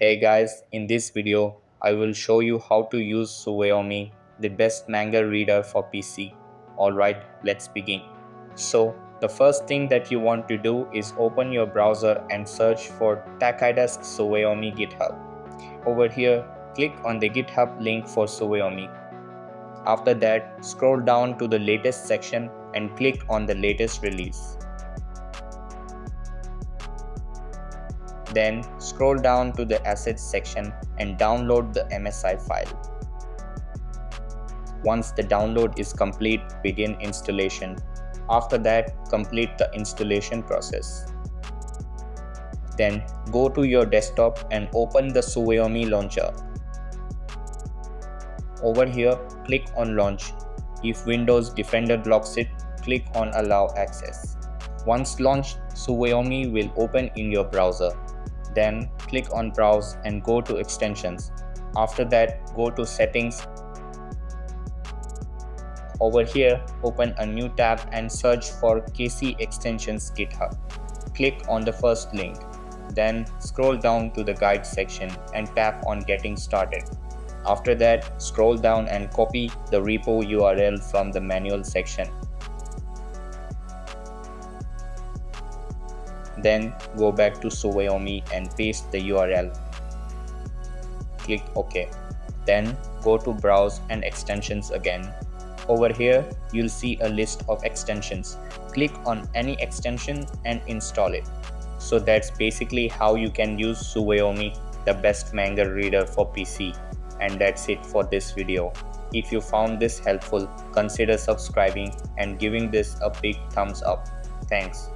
Hey guys, in this video, I will show you how to use Suwayomi, the best manga reader for PC. Alright, let's begin. So, the first thing that you want to do is open your browser and search for Takaida's Suwayomi GitHub. Over here, click on the GitHub link for Suwayomi. After that, scroll down to the latest section and click on the latest release. Then scroll down to the assets section and download the MSI file. Once the download is complete, begin installation. After that, complete the installation process. Then go to your desktop and open the Suwayomi launcher. Over here, click on Launch. If Windows Defender blocks it, click on Allow Access. Once launched, Suwayomi will open in your browser. Then click on Browse and go to Extensions. After that, go to Settings. Over here, open a new tab and search for KC Extensions GitHub. Click on the first link. Then scroll down to the Guide section and tap on Getting Started. After that, scroll down and copy the repo URL from the manual section. Then go back to Suwayomi and paste the URL. Click OK. Then go to Browse and Extensions again. Over here, you'll see a list of extensions. Click on any extension and install it. So that's basically how you can use Suwayomi, the best manga reader for PC. And that's it for this video. If you found this helpful, consider subscribing and giving this a big thumbs up. Thanks.